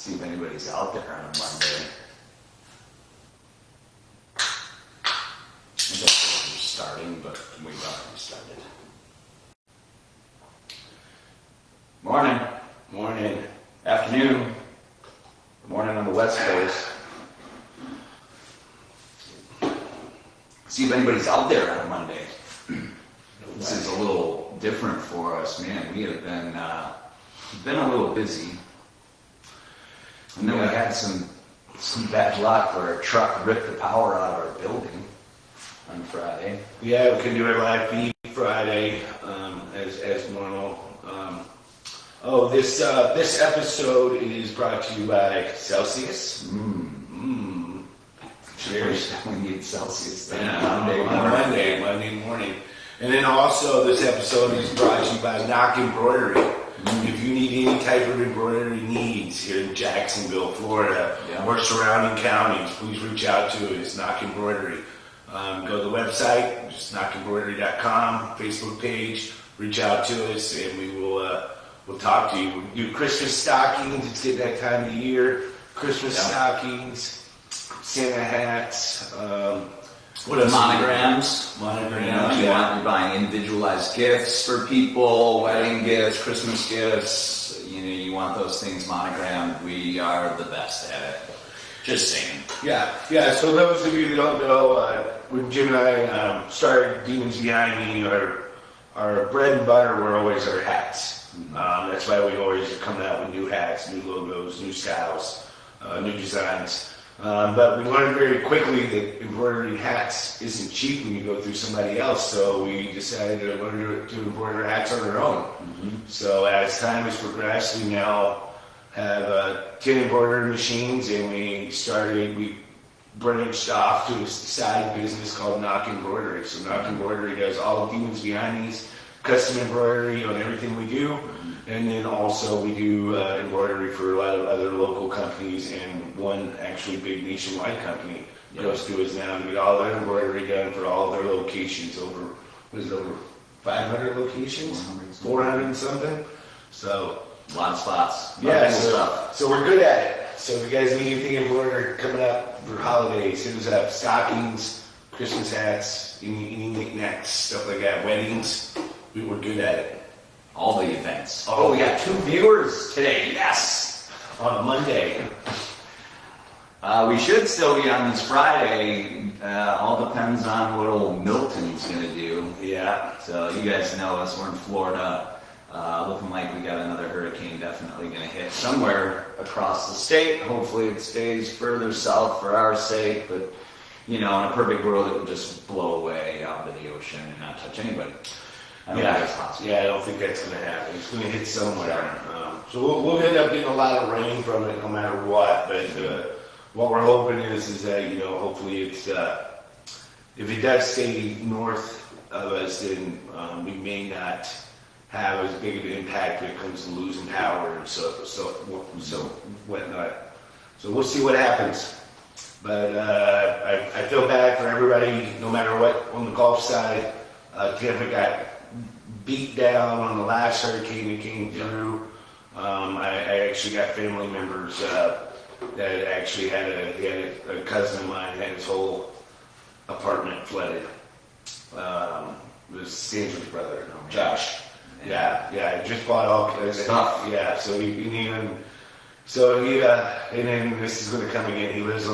See if anybody's out there on a Monday. I guess we're starting, but we've already started. Morning. Morning. Afternoon. Morning on the West Coast. See if anybody's out there on a Monday. This is a little different for us, man. We have been a little busy. And then we had some bad luck where a truck ripped the power out of our building on Friday. Yeah, we can do our live feed Friday as normal. This episode is brought to you by Celsius. Cheers. We need Celsius Monday morning. And then also this episode is brought to you by Knock Embroidery. If you need any type of embroidery needs here in Jacksonville, Florida, or surrounding counties, please reach out to us, Knock Embroidery. Go to the website, just knockembroidery.com, Facebook page, reach out to us, and we'll talk to you. We do Christmas stockings, it's getting that time of the year. Christmas stockings, Santa hats, what else? Monograms. You're buying individualized gifts for people, wedding gifts, Christmas gifts. You want those things monogrammed. We are the best at it. Just saying. Yeah. So those of you that don't know, when Jim and I started Demons Behind Me, our bread and butter were always our hats. That's why we always are coming out with new hats, new logos, new styles, new designs. But we learned very quickly that embroidering hats isn't cheap when you go through somebody else, so we decided to learn to embroider hats on our own. So as time has progressed, we now have 10 embroidery machines, and we branched off to a side business called Knock Embroidery. So Knock Embroidery does all of Demons Behind Me's custom embroidery on everything we do. And then also we do embroidery for a lot of other local companies, and one actually big nationwide company goes to us now to get all their embroidery done for all their locations. Over 500 locations? 400 and something? So a lot of spots. So we're good at it. So if you guys need anything embroidered coming up for holidays, hit us up. Stockings, Christmas hats, any knickknacks, stuff like that, weddings, we're good at it. All the events. We got 2 viewers today. Yes! On a Monday. We should still be on this Friday. All depends on what old Milton's going to do. Yeah. So you guys know us. We're in Florida. Looking like we got another hurricane definitely going to hit somewhere across the state. Hopefully it stays further south for our sake. But, in a perfect world, it would just blow away out of the ocean and not touch anybody. I don't think that's going to happen. It's going to hit somewhere. So we'll end up getting a lot of rain from it no matter what. But what we're hoping is that, hopefully it's, if it does stay north of us, then we may not have as big of an impact when it comes to losing power and so whatnot. So we'll see what happens. But I feel bad for everybody, no matter what, on the Gulf side. Tampa got beat down on the last hurricane that came through. I actually got family members that actually had a cousin of mine had his whole apartment flooded. It was Sandra's brother, Josh. Yeah, just bought all kinds of stuff. Yeah, so and then this is going to come again. He lives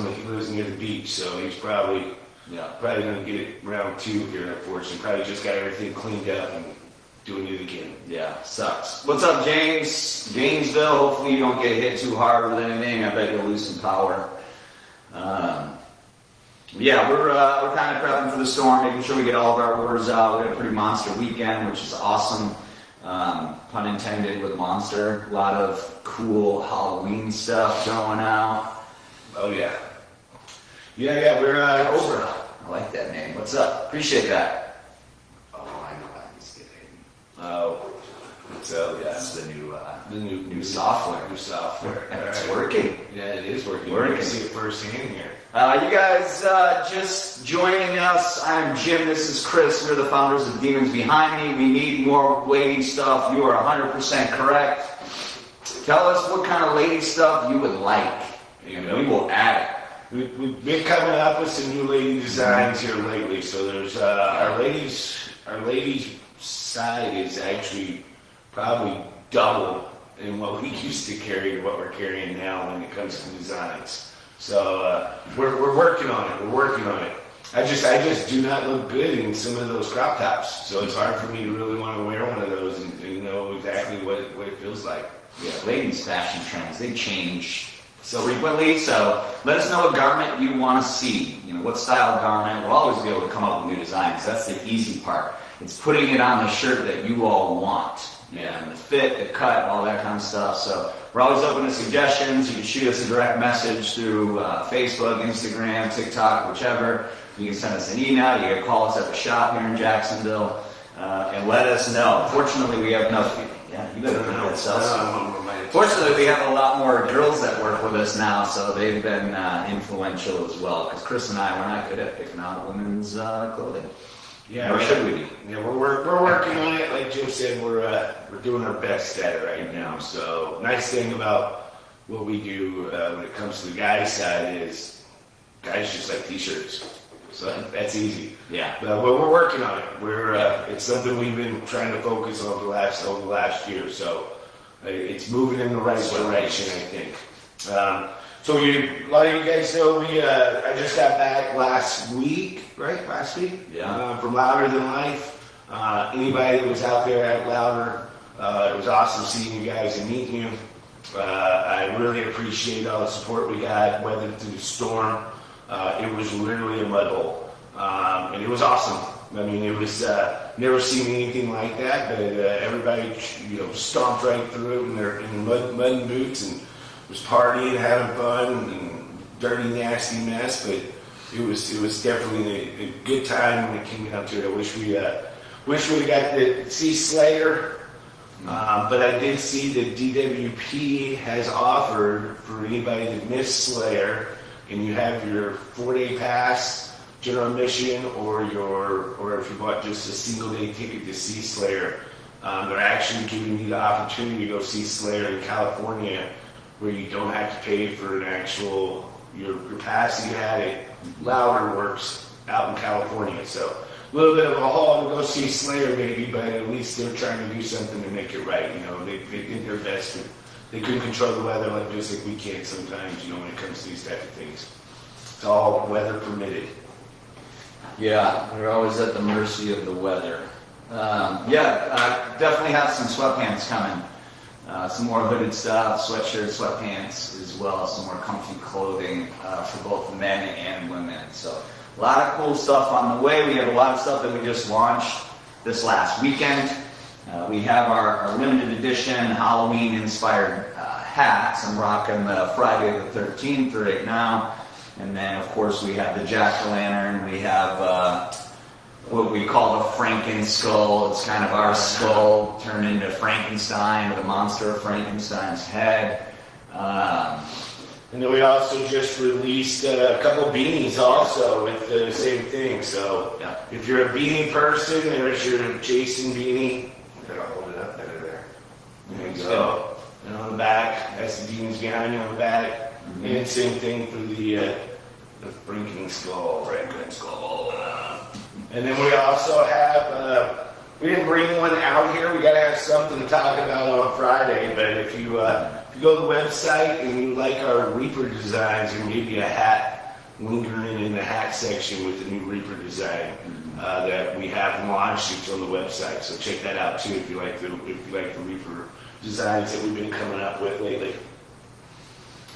near the beach, so he's probably going to get it round 2 here, unfortunately. Probably just got everything cleaned up and doing it again. Yeah, sucks. What's up, James? Gainesville, hopefully you don't get hit too hard with anything. I bet you'll lose some power. We're kind of prepping for the storm, making sure we get all of our orders out. We had a pretty monster weekend, which is awesome. Pun intended with monster. A lot of cool Halloween stuff going out. Oh, yeah. Yeah, we're over. I like that name. What's up? Appreciate that. Oh, I know how he's getting. Oh, so yeah, it's the new software. New software. It's working. Yeah, it is working. We're going to see it firsthand here. You guys just joining us. I'm Jim. This is Chris. We're the founders of Demons Behind Me. We need more waiting stuff. You are 100% correct. Tell us what kind of lady stuff you would like, and we will add We've been coming up with some new lady designs here lately. So there's our ladies side is actually probably double in what we used to carry and what we're carrying now when it comes to designs. So we're working on it. We're working on it. I just do not look good in some of those crop tops. So it's hard for me to really want to wear one of those and know exactly what it feels like. Yeah, ladies' fashion trends, they change so frequently, so let us know what garment you want to see. You know, what style garment. We'll always be able to come up with new designs. That's the easy part. It's putting it on the shirt that you all want. Yeah, and the fit, the cut, all that kind of stuff. So we're always open to suggestions. You can shoot us a direct message through Facebook, Instagram, TikTok, whichever. You can send us an email. You can call us at the shop here in Jacksonville and let us know. Fortunately, we have no... Yeah, you better know it sells. Fortunately, we have a lot more girls that work with us now, so they've been influential as well. Because Chris and I, we're not good at picking out women's clothing. Yeah, or should we be? Yeah, we're working on it. Like Jim said, we're doing our best at it right now. So nice thing about what we do when it comes to the guys' side is guys just like t-shirts. So that's easy. Yeah. But we're working on it. It's something we've been trying to focus on over the last year. So it's moving in the right direction, I think. So a lot of you guys know I just got back last week, right? Last week? Yeah. From Louder Than Life. Anybody that was out there at Louder, it was awesome seeing you guys and meeting you. I really appreciate all the support we got, weathered through the storm. It was literally a mud hole, and it was awesome. I mean, it was never seen anything like that. But everybody, stomped right through it in their mud and boots and was partying, having fun, and dirty, nasty mess. But it was definitely a good time when it came down to it. I wish we got to see Slayer. But I did see that DWP has offered for anybody that missed Slayer, and you have your 4-day pass, general admission, or if you bought just a single-day ticket to see Slayer, they're actually giving you the opportunity to go see Slayer in California, where you don't have to pay for an actual your pass you had at Louder Works out in California. So a little bit of a haul to go see Slayer, maybe, but at least they're trying to do something to make it right. They did their best. They couldn't control the weather just like we can sometimes, when it comes to these type of things. It's all weather permitted. Yeah, we're always at the mercy of the weather. Definitely have some sweatpants coming. Some more hooded stuff, sweatshirts, sweatpants, as well as some more comfy clothing for both men and women. So a lot of cool stuff on the way. We have a lot of stuff that we just launched this last weekend. We have our limited edition Halloween-inspired hats. I'm rocking the Friday the 13th right now. And then, of course, we have the jack-o'-lantern. We have what we call the Franken skull. It's kind of our skull turned into Frankenstein, the monster of Frankenstein's head. And then we also just released a couple beanies also with the same thing. So if you're a beanie person, there's your Jason beanie. I'll hold it up better there. There you go. And on the back, that's the demons behind you on the back. And same thing for the Franken skull. And then we also have, we didn't bring one out here. We got to have something to talk about on Friday. But if you go to the website and you like our Reaper designs, and maybe a hat lingering in the hat section with the new Reaper design that we have launched. It's on the website, so check that out too if you like the Reaper designs that we've been coming up with lately.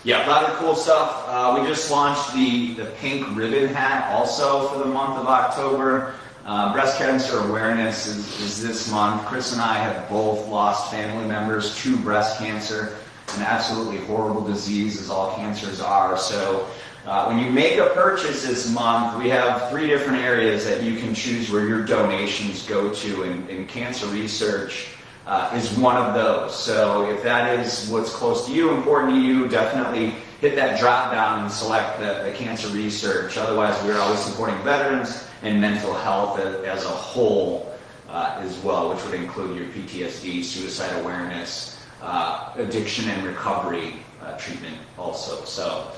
Yeah, a lot of cool stuff. We just launched the pink ribbon hat also for the month of October. Breast cancer awareness is this month. Chris and I have both lost family members to breast cancer, an absolutely horrible disease, as all cancers are. So when you make a purchase this month, we have 3 different areas that you can choose where your donations go to, and cancer research is one of those. So if that is what's close to you, important to you, definitely hit that drop down and select the cancer research. Otherwise, we're always supporting veterans and mental health as a whole as well, which would include your PTSD, suicide awareness, addiction and recovery treatment also. So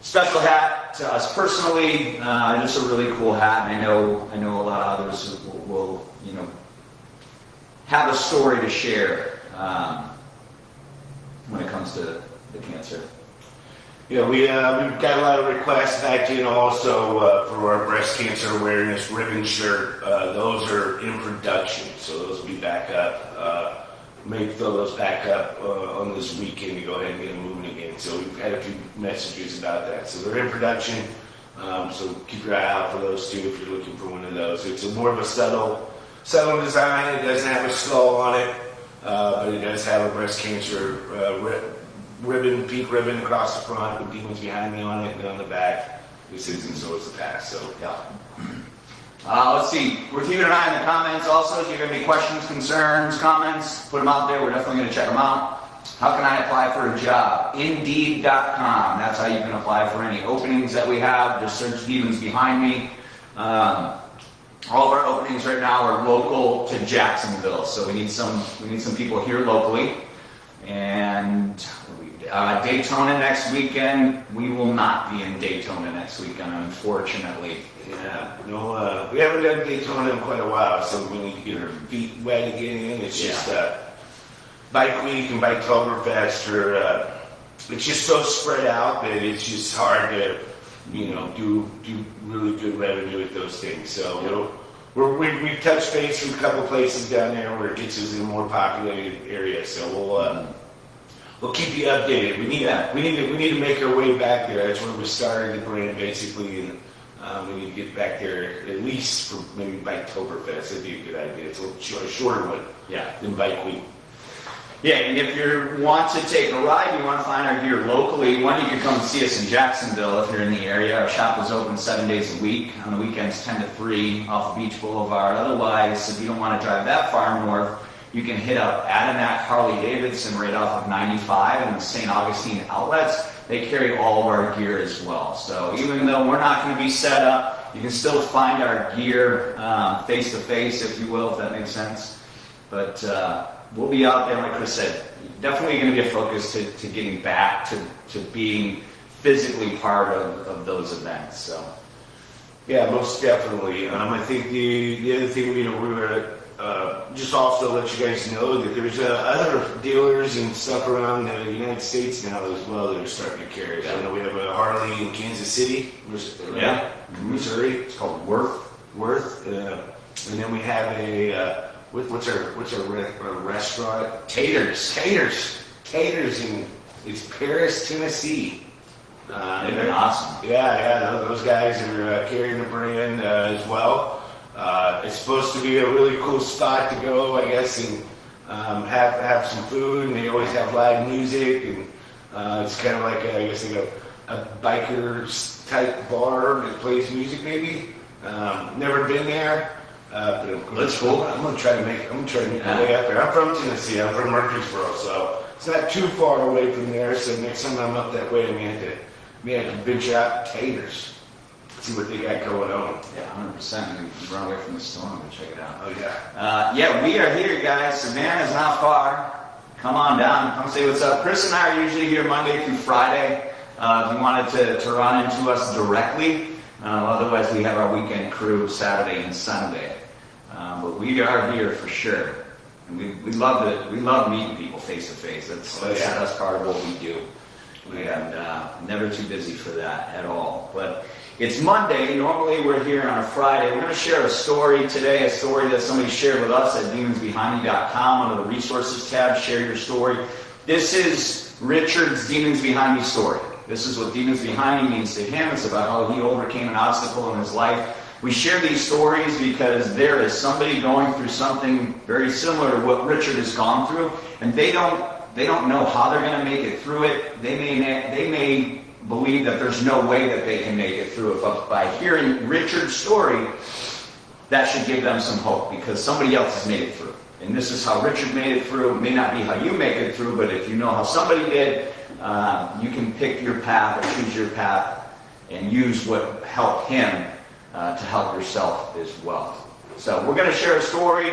special hat to us personally, just a really cool hat, and I know a lot of others will have a story to share when it comes to the cancer. Yeah, we've got a lot of requests back in also for our breast cancer awareness ribbon shirt. Those are in production, so those will be back up. Maybe throw those back up on this weekend to go ahead and get them moving again. So we've had a few messages about that. So they're in production, so keep your eye out for those too if you're looking for one of those. It's more of a subtle design. It doesn't have a skull on it, but it does have a breast cancer ribbon, pink ribbon across the front with Demons Behind Me on it, and on the back this is and so is the past. So yeah. Let's see. We're keeping an eye on the comments also. If you have any questions, concerns, comments, put them out there. We're definitely going to check them out. How can I apply for a job? Indeed.com. That's how you can apply for any openings that we have. Just search Demons Behind Me. All of our openings right now are local to Jacksonville, so we need some people here locally. And Daytona next weekend. We will not be in Daytona next weekend, unfortunately. yeah, no, we haven't done Daytona in quite a while, so we need to get our feet wet again. It's just Bike Week and Biketoberfest are it's just so spread out that it's just hard to do really good revenue with those things. So we've touched base from a couple places down there where it gets us in a more populated area. So we'll keep you updated. We need to make our way back there. That's where we started the brand basically, and we need to get back there at least for maybe Biketoberfest. That'd be a good idea. It's a shorter one than Bike Week. Yeah, and if you want to take a ride, you want to find our gear locally, one, you can come see us in Jacksonville if you're in the area. Our shop is open 7 days a week. On the weekends, 10 to 3 off of Beach Boulevard. Otherwise, if you don't want to drive that far north, you can hit up Adirondack Harley Davidson right off of 95 and the St. Augustine outlets. They carry all of our gear as well. So even though we're not going to be set up, you can still find our gear face to face, if you will, if that makes sense. But we'll be out there, like Chris said, definitely going to be a focus to getting back to being physically part of those events. So, yeah, most definitely. I think the other thing we were just also let you guys know that there's other dealers and stuff around the United States now as well that are starting to carry it. I know we have a Harley in Kansas City, Missouri. It's called Worth. And then we have a what's our restaurant? Taters. In it's Paris, Tennessee. They've been awesome. Yeah, those guys are carrying the brand as well. It's supposed to be a really cool spot to go, I guess, and have some food. And they always have live music, and it's kind of like a biker type bar that plays music. Maybe never been there. That's cool. I'm gonna try to make my way out there. I'm from Tennessee. I'm from Murfreesboro, so it's not too far away from there. So next time I'm up that way, I may have to venture out to Taters, see what they got going on. Yeah, 100%. We run away from the storm and check it out. Oh yeah. Yeah, we are here, guys. Savannah's not far. Come on down. Come say what's up. Chris and I are usually here Monday through Friday. If you wanted to run into us directly, otherwise we have our weekend crew Saturday and Sunday. But we are here for sure. And we love meeting people face to face. That's the best part of what we do. And never too busy for that at all. But it's Monday. Normally we're here on a Friday. We're going to share a story today, a story that somebody shared with us at demonsbehindme.com under the resources tab. Share your story. This is Richard's Demons Behind Me story. This is what Demons Behind Me means to him. It's about how he overcame an obstacle in his life. We share these stories because there is somebody going through something very similar to what Richard has gone through, and they don't know how they're going to make it through it. They may believe that there's no way that they can make it through it, but by hearing Richard's story, that should give them some hope because somebody else has made it through. And this is how Richard made it through. It may not be how you make it through, but if you know how somebody did, you can pick your path or choose your path and use what helped him to help yourself as well. So we're going to share a story.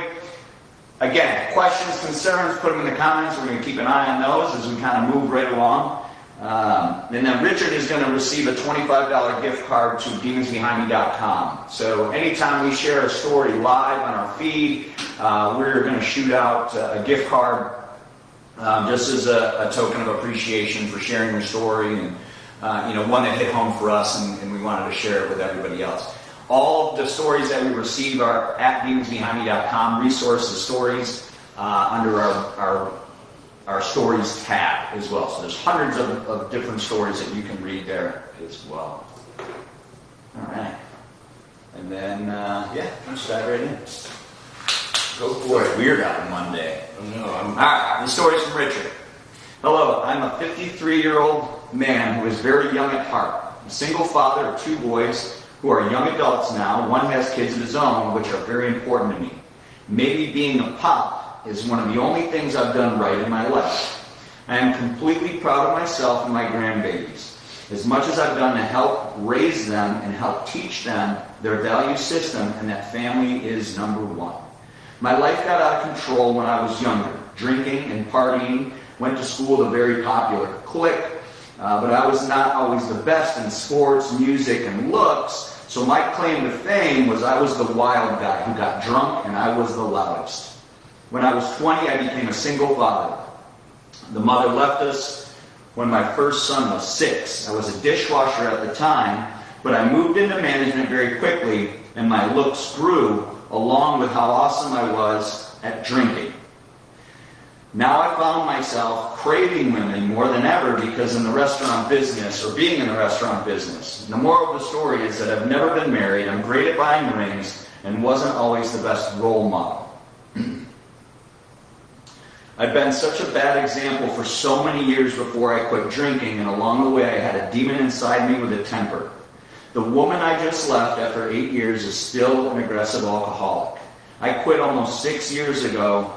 Again, questions, concerns, put them in the comments. We're going to keep an eye on those as we kind of move right along. And then Richard is going to receive a $25 gift card to demonsbehindme.com. So anytime we share a story live on our feed, we're going to shoot out a gift card just as a token of appreciation for sharing your story, and one that hit home for us, and we wanted to share it with everybody else. All of the stories that we receive are at demonsbehindme.com, resources, stories, under our stories tab as well. So there's hundreds of different stories that you can read there as well. All right. And then, let's dive right in. Go for it. Weird out Monday. All right, the story's from Richard. Hello, I'm a 53-year-old man who is very young at heart. A single father of 2 boys who are young adults now. One has kids of his own, which are very important to me. Maybe being a pop is one of the only things I've done right in my life. I am completely proud of myself and my grandbabies. As much as I've done to help raise them and help teach them their value system, and that family is number 1. My life got out of control when I was younger, drinking and partying, went to school with a very popular clique, but I was not always the best in sports, music, and looks, so my claim to fame was I was the wild guy who got drunk and I was the loudest. When I was 20, I became a single father. The mother left us when my first son was 6. I was a dishwasher at the time, but I moved into management very quickly, and my looks grew along with how awesome I was at drinking. Now I found myself craving women more than ever because in the restaurant business, or being in the restaurant business. The moral of the story is that I've never been married, I'm great at buying rings, and wasn't always the best role model. I've been such a bad example for so many years before I quit drinking, and along the way I had a demon inside me with a temper. The woman I just left after 8 years is still an aggressive alcoholic. I quit almost 6 years ago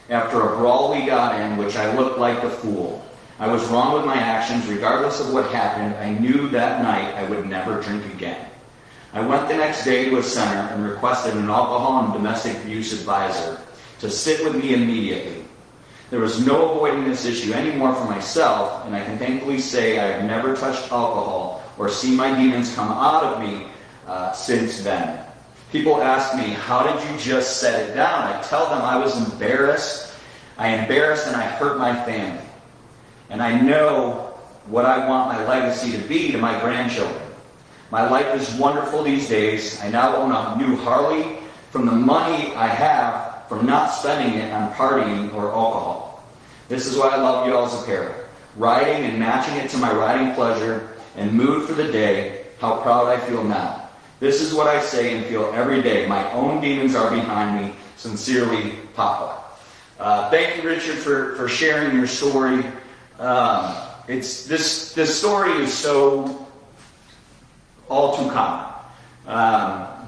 after a brawl we got in, which I looked like a fool. I was wrong with my actions. Regardless of what happened, I knew that night I would never drink again. I went the next day to a center and requested an alcohol and domestic abuse advisor to sit with me immediately. There was no avoiding this issue anymore for myself, and I can thankfully say I have never touched alcohol or seen my demons come out of me since then. People ask me, how did you just set it down? I tell them I was embarrassed. I embarrassed and I hurt my family. And I know what I want my legacy to be to my grandchildren. My life is wonderful these days. I now own a new Harley from the money I have from not spending it on partying or alcohol. This is why I love y'all's apparel. Riding and matching it to my riding pleasure and mood for the day, how proud I feel now. This is what I say and feel every day. My own demons are behind me. Sincerely, Papa. Thank you, Richard, for sharing your story. This story is so all too common.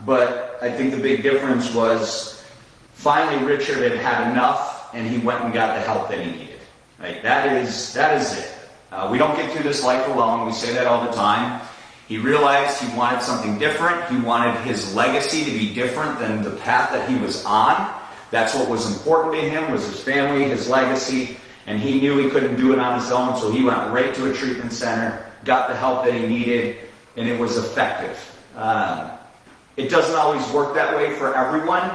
But I think the big difference was finally Richard had had enough and he went and got the help that he needed. Right? That is it. We don't get through this life alone. We say that all the time. He realized he wanted something different. He wanted his legacy to be different than the path that he was on. That's what was important to him, was his family, his legacy, and he knew he couldn't do it on his own, so he went right to a treatment center, got the help that he needed, and it was effective. It doesn't always work that way for everyone,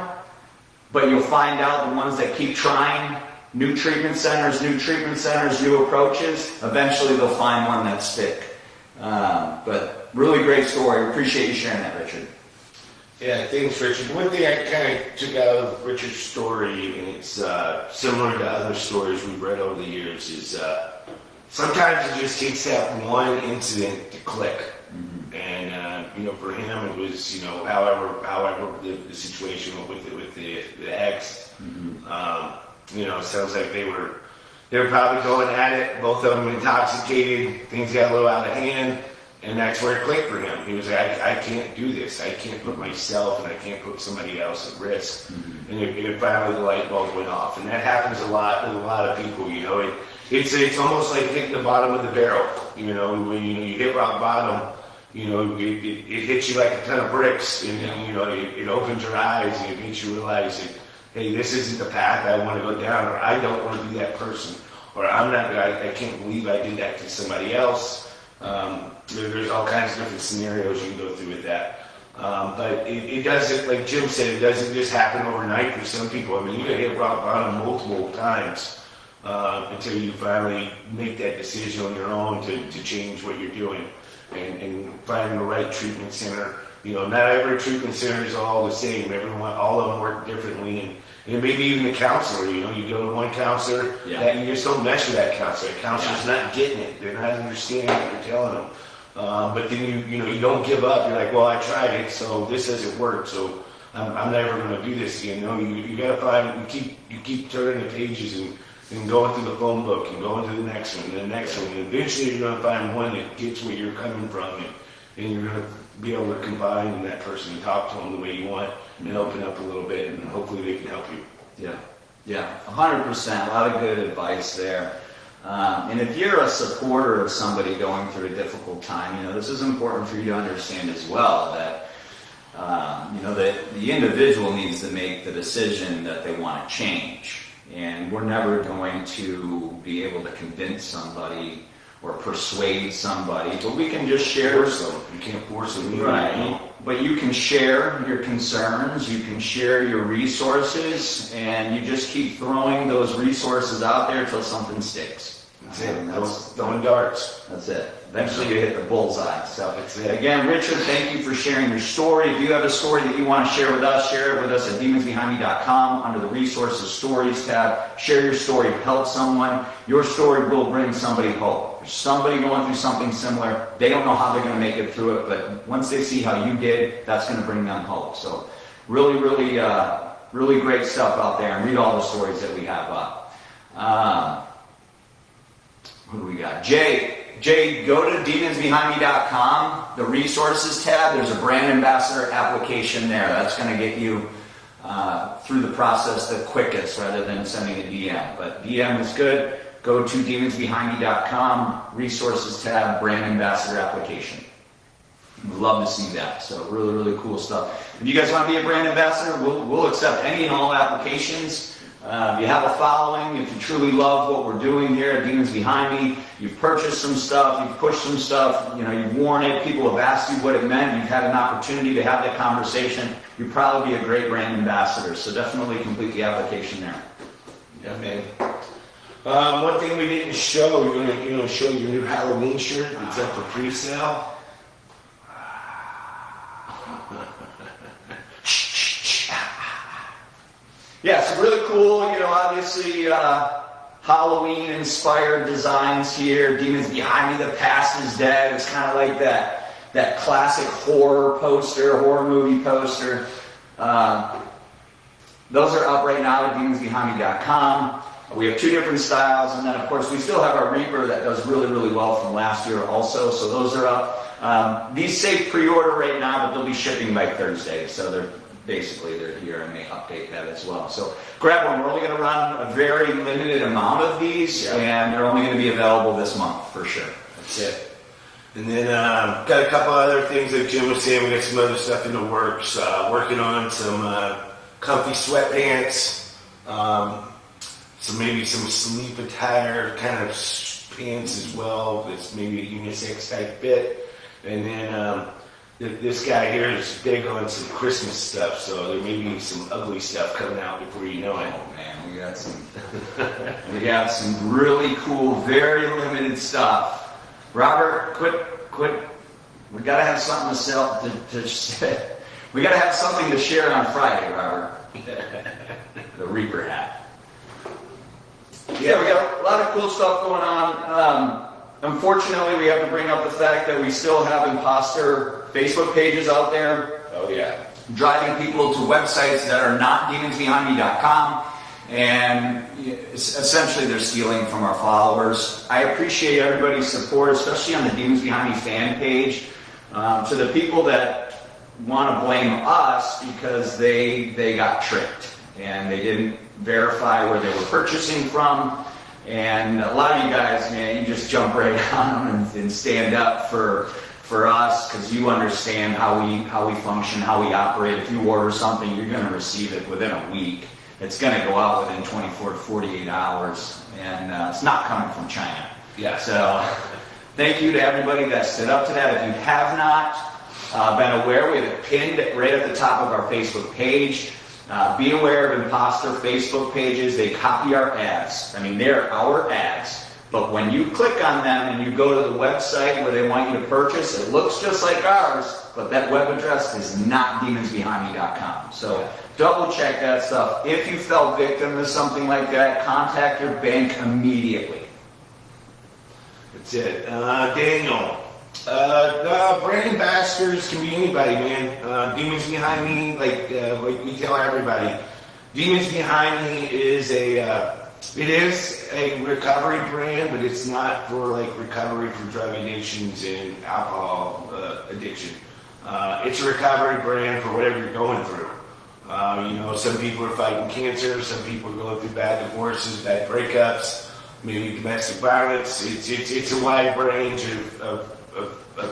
but you'll find out the ones that keep trying new treatment centers, new approaches, eventually they'll find one that stick. But really great story. Appreciate you sharing that, Richard. Yeah, thanks, Richard. One thing I kind of took out of Richard's story, and it's similar to other stories we've read over the years, is sometimes it just takes that one incident to click. Mm-hmm. And for him, it was however the situation with the ex. Mm-hmm. It sounds like they were probably going at it. Both of them intoxicated. Things got a little out of hand. And that's where it clicked for him. He was like, I can't do this. I can't put myself and I can't put somebody else at risk. Mm-hmm. And it finally the light bulb went off. And that happens a lot with a lot of people. It's almost like hitting the bottom of the barrel. When you hit rock bottom, it hits you like a ton of bricks. And it opens your eyes and it makes you realize that hey, this isn't the path I want to go down, or I don't want to be that person, or I can't believe I did that to somebody else. There's all kinds of different scenarios you can go through with that. But it doesn't, like Jim said, it doesn't just happen overnight for some people. I mean, you gotta hit rock bottom multiple times until you finally make that decision on your own to change what you're doing and find the right treatment center. You know, not every treatment center is all the same. All of them work differently. And maybe even the counselor, you know, you go to one counselor, that you just don't mesh with that counselor. The counselor's not getting it. They're not understanding what you're telling them. But then you don't give up. You're like, well, I tried it, so this doesn't work. So I'm never going to do this again. You know, you got to find. You keep turning the pages and going through the phone book and going to the next one and the next one. And eventually, you're going to find one that gets where you're coming from, and you're going to be able to confide in that person and talk to them the way you want and open up a little bit, and hopefully they can help you. Yeah, 100%. A lot of good advice there. And if you're a supporter of somebody going through a difficult time, you know, this is important for you to understand as well, that, you know, that the individual needs to make the decision that they want to change. And we're never going to be able to convince somebody or persuade somebody, but we can just share. You can't force them. Right. But you can share your concerns, you can share your resources, and you just keep throwing those resources out there until something sticks. That's it. Throwing darts. That's it. Eventually you hit the bullseye. So again, Richard, thank you for sharing your story. If you have a story that you want to share with us, share it with us at demonsbehindme.com under the Resources Stories tab. Share your story, help someone. Your story will bring somebody hope. There's somebody going through something similar. They don't know how they're going to make it through it, but once they see how you did, that's going to bring them hope. So really, really great stuff out there, and read all the stories that we have up. Who do we got? Jay, go to demonsbehindme.com, the resources tab. There's a brand ambassador application there. That's going to get you through the process the quickest rather than sending a DM. But DM is good. Go to demonsbehindme.com, resources tab, brand ambassador application. We'd love to see that. So really, really cool stuff. If you guys want to be a brand ambassador, we'll accept any and all applications. If you have a following, if you truly love what we're doing here at Demons Behind Me, you've purchased some stuff, you've pushed some stuff, you know, you've worn it, people have asked you what it meant, you've had an opportunity to have that conversation, you'd probably be a great brand ambassador. So definitely complete the application there. Yeah, man. One thing we didn't show, you're gonna show your new Halloween shirt. It's up for pre-sale. Yeah, it's really cool, you know, obviously Halloween-inspired designs here. Demons Behind Me, The Past is Dead. It's kind of like that classic horror movie poster. Those are up right now at demonsbehindme.com. We have two different styles, and then of course we still have our Reaper that does really, really well from last year also, so those are up. These say pre-order right now, but they'll be shipping by Thursday, so they're here. I may update that as well. So grab one. We're only going to run a very limited amount of these, and they're only going to be available this month for sure. That's it. And then got a couple other things that Jim was saying. We got some other stuff in the works. Working on some comfy sweatpants, maybe some sleep attire kind of pants as well. That's maybe a unisex type fit. And then this guy here is big on some Christmas stuff, so there may be some ugly stuff coming out before you know it. Oh man, we got some really cool, very limited stuff. Robert, quit. We gotta have something to sell. We gotta have something to share on Friday, Robert. The Reaper hat. Yeah, we got a lot of cool stuff going on. Unfortunately, we have to bring up the fact that we still have imposter Facebook pages out there. Oh yeah. Driving people to websites that are not demonsbehindme.com, and essentially they're stealing from our followers. I appreciate everybody's support, especially on the Demons Behind Me fan page. To the people that want to blame us because they got tricked and they didn't verify where they were purchasing from. And a lot of you guys, man, you just jump right on them and stand up for us because you understand how we function, how we operate. If you order something, you're going to receive it within a week. it's going to go out within 24 to 48 hours, and it's not coming from China. Yeah. So thank you to everybody that stood up to that. If you have not been aware, we have it pinned right at the top of our Facebook page. Be aware of imposter Facebook pages. They copy our ads. I mean, they're our ads. But when you click on them and you go to the website where they want you to purchase, it looks just like ours, but that web address is not demonsbehindme.com. So double check that stuff. If you fell victim to something like that, contact your bank immediately. That's it. Daniel. Brand ambassadors can be anybody, man. Demons Behind Me, like we tell everybody, Demons Behind Me is it is a recovery brand, but it's not for like recovery from drug addictions and alcohol addiction. It's a recovery brand for whatever you're going through. Some people are fighting cancer, some people are going through bad divorces, bad breakups, maybe domestic violence. It's a wide range of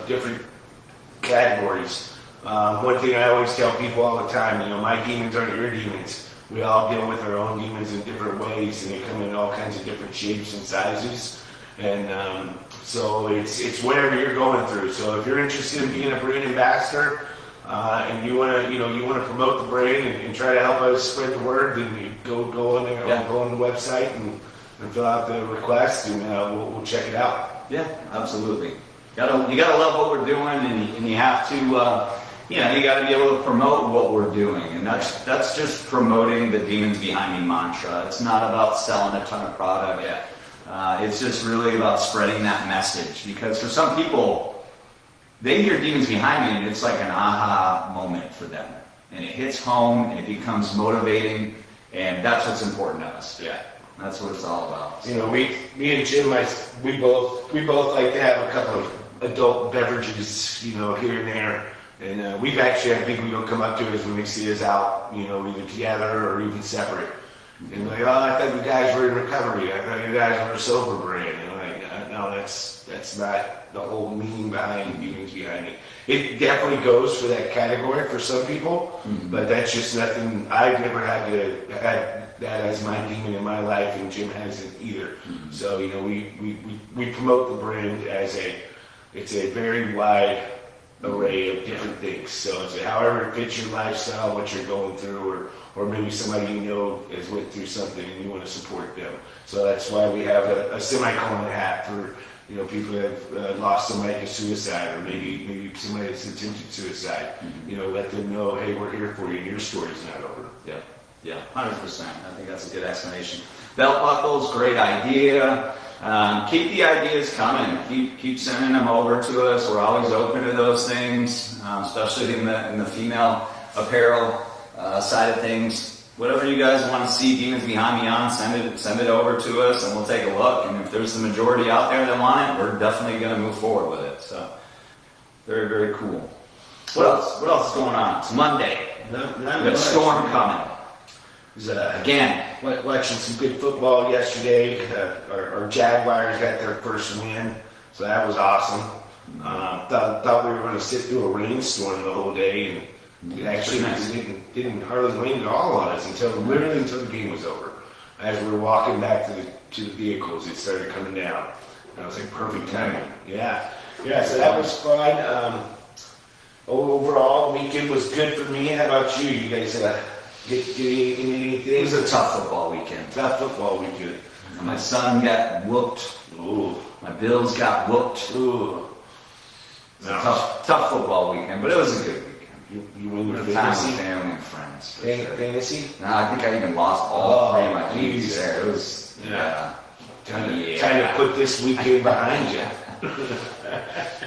different categories. One thing I always tell people all the time, my demons aren't your demons. We all deal with our own demons in different ways, and they come in all kinds of different shapes and sizes. And so it's whatever you're going through. So if you're interested in being a brand ambassador, and you want to promote the brand and try to help us spread the word, then you go on there, go on the website and fill out the request, and we'll check it out. Yeah, absolutely. You gotta love what we're doing, and you have to. You got to be able to promote what we're doing, and that's just promoting the Demons Behind Me mantra. It's not about selling a ton of product. It's just really about spreading that message, because for some people, they hear Demons Behind Me and it's like an aha moment for them, and it hits home and it becomes motivating, and that's what's important to us. That's what it's all about. Me and Jim, we both like to have a couple of adult beverages, here and there. And we've actually had people come up to us when they see us out, either together or even separate. And like, I thought you guys were in recovery. I thought you guys were a sober brand. And I'm like, no, that's not the whole meaning behind Demons Behind Me. It definitely goes for that category for some people, but that's just nothing. I've never had that as my demon in my life, and Jim hasn't either. So we promote the brand as it's a very wide array of different things. So it's however it fits your lifestyle, what you're going through, or maybe somebody has went through something and you want to support them. So that's why we have a semicolon hat for people that have lost somebody to suicide, or maybe somebody that's attempted suicide. Let them know, hey, we're here for you, and your story's not over. Yeah, 100%. I think that's a good explanation. Belt buckles, great idea. Keep the ideas coming. Keep sending them over to us. We're always open to those things, especially in the female apparel side of things. Whatever you guys want to see Demons Behind Me on, send it over to us, and we'll take a look. And if there's the majority out there that want it, we're definitely going to move forward with it. So, very, very cool. What else? What else is going on? It's Monday. We got a storm coming. Again, watching some good football yesterday. Our Jaguars got their first win, so that was awesome. Thought we were going to sit through a rainstorm the whole day, and it actually didn't hardly rain at all on us until the game was over. As we were walking back to the vehicles, it started coming down. And I was like, perfect timing. Yeah. So that was fun. Overall, weekend was good for me. How about you? You guys get anything? It was a tough football weekend. My son got whooped. Ooh. My Bills got whooped. Ooh. It was a tough football weekend, but it was a good weekend. You win your Time with fantasy? family and friends. Fantasy? No, I think I even lost all three of my teams there. It was Time to put this weekend behind you.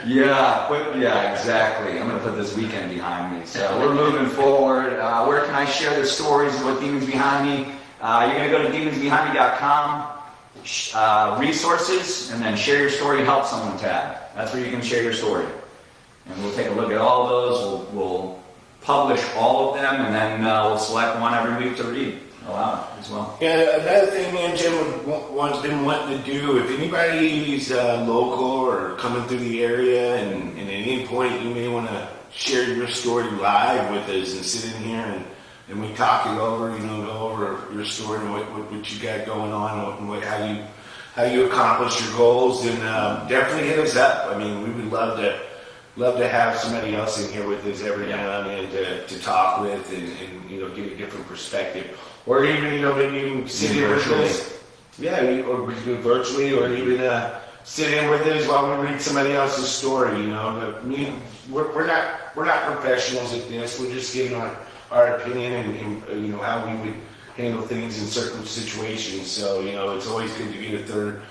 Yeah, exactly. I'm going to put this weekend behind me. So we're moving forward. Where can I share the stories of what Demons Behind Me? You're going to go to demonsbehindme.com, resources, and then share your story, help someone tab. That's where you can share your story. And we'll take a look at all of those. We'll publish all of them, and then we'll select one every week to read aloud as well. Yeah, another thing me and Jim has been wanting to do, if anybody's local or coming through the area, and at any point you may want to share your story live with us and sit in here and we talk it over, go over your story and what you got going on, and how you accomplish your goals, and definitely hit us up. I mean, we would love to have somebody else in here with us every now and then to talk with and get a different perspective, or even maybe even sit in with us. Yeah, or we do virtually, or even sit in with us while we read somebody else's story. But we're not professionals at this. We're just giving our opinion and how we would handle things in certain situations. So it's always good to get a third,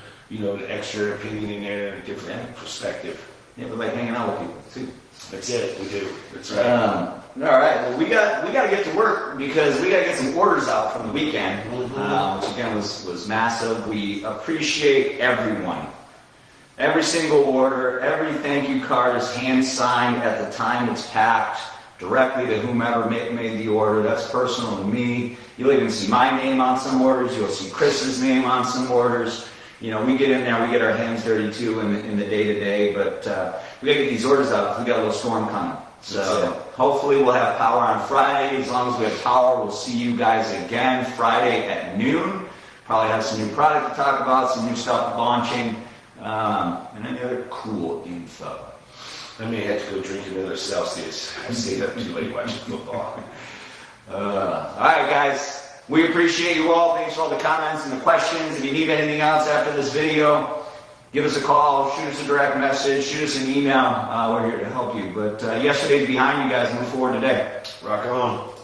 extra opinion in there and a different perspective. Yeah, we like hanging out with people too. That's it. We do. That's right. All right. Well, we got to get to work because we got to get some orders out from the weekend, which again was massive. We appreciate everyone. Every single order, every thank you card is hand signed at the time it's packed, directly to whomever made the order. That's personal to me. You'll even see my name on some orders. You'll see Chris's name on some orders. We get in there, we get our hands dirty too in the day-to-day, but we gotta get these orders out because we got a little storm coming. So hopefully we'll have power on Friday. As long as we have power, we'll see you guys again Friday at noon. Probably have some new product to talk about, some new stuff launching, and any other cool info. I may have to go drink another Celsius. I stayed up too late watching football. All right, guys. We appreciate you all. Thanks for all the comments and the questions. If you need anything else after this video, give us a call, shoot us a direct message, shoot us an email. We're here to help you. But yesterday's behind you guys. Move forward today. Rock on.